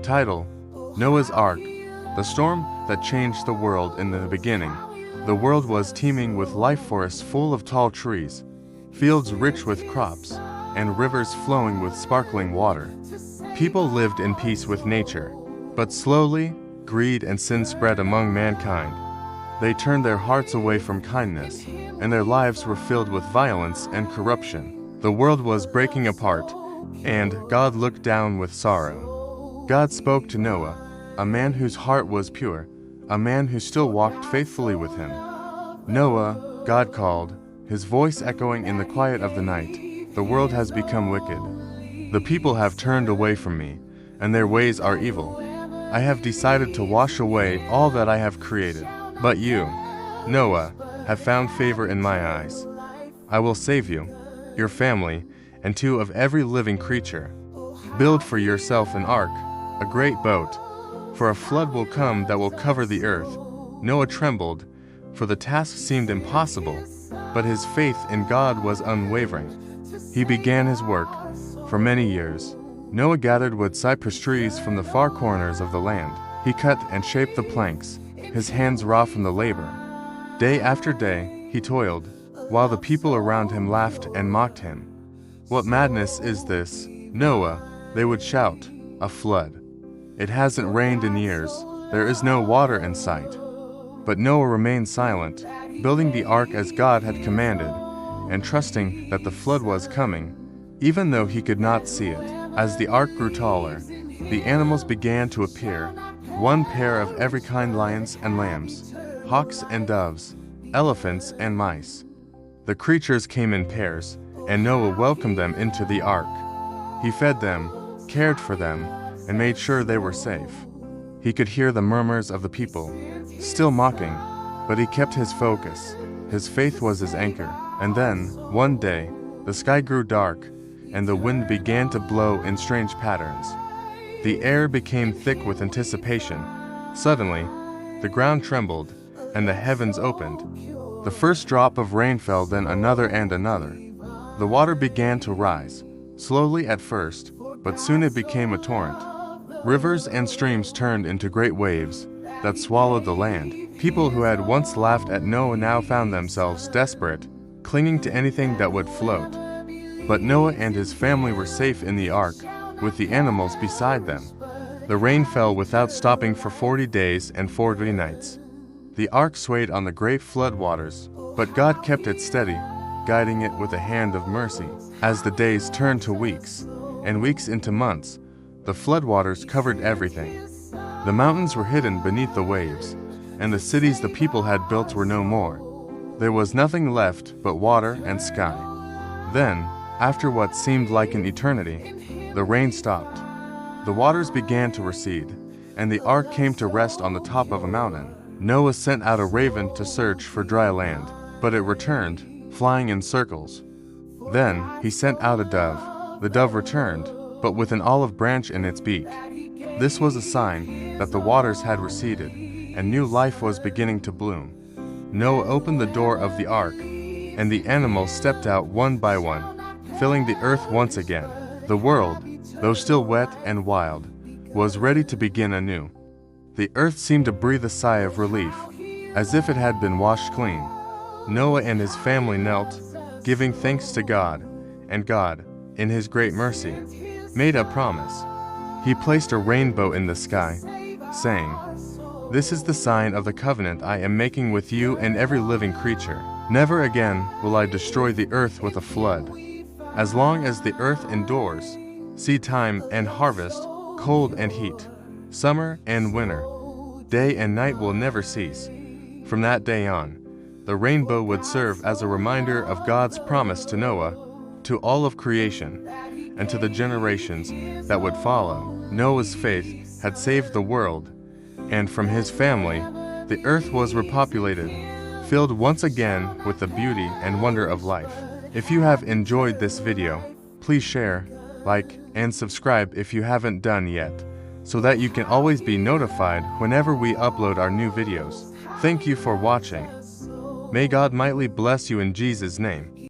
Title: Noah's Ark, the storm that changed the world in the beginning. The world was teeming with life, forests full of tall trees, fields rich with crops, and rivers flowing with sparkling water. People lived in peace with nature, but slowly, greed and sin spread among mankind. They turned their hearts away from kindness, and their lives were filled with violence and corruption. The world was breaking apart, and God looked down with sorrow. God spoke to Noah, a man whose heart was pure, a man who still walked faithfully with him. Noah, God called, his voice echoing in the quiet of the night, "The world has become wicked. The people have turned away from me, and their ways are evil. I have decided to wash away all that I have created. But you, Noah, have found favor in my eyes. I will save you, your family, and two of every living creature. Build for yourself an ark, a great boat, for a flood will come that will cover the earth." Noah trembled, for the task seemed impossible, but his faith in God was unwavering. He began his work. For many years, Noah gathered wood cypress trees from the far corners of the land. He cut and shaped the planks, his hands raw from the labor. Day after day, he toiled, while the people around him laughed and mocked him. "What madness is this, Noah?" they would shout. "A flood. It hasn't rained in years. There is no water in sight." But Noah remained silent, building the ark as God had commanded, and trusting that the flood was coming, even though he could not see it. As the ark grew taller, the animals began to appear, one pair of every kind: lions and lambs, hawks and doves, elephants and mice. The creatures came in pairs, and Noah welcomed them into the ark. He fed them, cared for them, and made sure they were safe. He could hear the murmurs of the people, still mocking, but he kept his focus. His faith was his anchor. And then, one day, the sky grew dark, and the wind began to blow in strange patterns. The air became thick with anticipation. Suddenly, the ground trembled, and the heavens opened. The first drop of rain fell, then another and another. The water began to rise, slowly at first, but soon it became a torrent. Rivers and streams turned into great waves that swallowed the land. People who had once laughed at Noah now found themselves desperate, clinging to anything that would float. But Noah and his family were safe in the ark, with the animals beside them. The rain fell without stopping for 40 days and 40 nights. The ark swayed on the great flood waters, but God kept it steady, guiding it with a hand of mercy. As the days turned to weeks, and weeks into months, the floodwaters covered everything. The mountains were hidden beneath the waves, and the cities the people had built were no more. There was nothing left but water and sky. Then, after what seemed like an eternity, the rain stopped. The waters began to recede, and the ark came to rest on the top of a mountain. Noah sent out a raven to search for dry land, but it returned, flying in circles. Then he sent out a dove. The dove returned, but with an olive branch in its beak. This was a sign that the waters had receded, and new life was beginning to bloom. Noah opened the door of the ark, and the animals stepped out one by one, filling the earth once again. The world, though still wet and wild, was ready to begin anew. The earth seemed to breathe a sigh of relief, as if it had been washed clean. Noah and his family knelt, giving thanks to God, and God, in his great mercy, made a promise. He placed a rainbow in the sky, saying, "This is the sign of the covenant I am making with you and every living creature. Never again will I destroy the earth with a flood. As long as the earth endures, seed time and harvest, cold and heat, summer and winter, day and night will never cease." From that day on, the rainbow would serve as a reminder of God's promise to Noah, to all of creation, and to the generations that would follow. Noah's faith had saved the world, and from his family, the earth was repopulated, filled once again with the beauty and wonder of life. If you have enjoyed this video, please share, like, and subscribe if you haven't done yet, so that you can always be notified whenever we upload our new videos. Thank you for watching. May God mightily bless you in Jesus' name.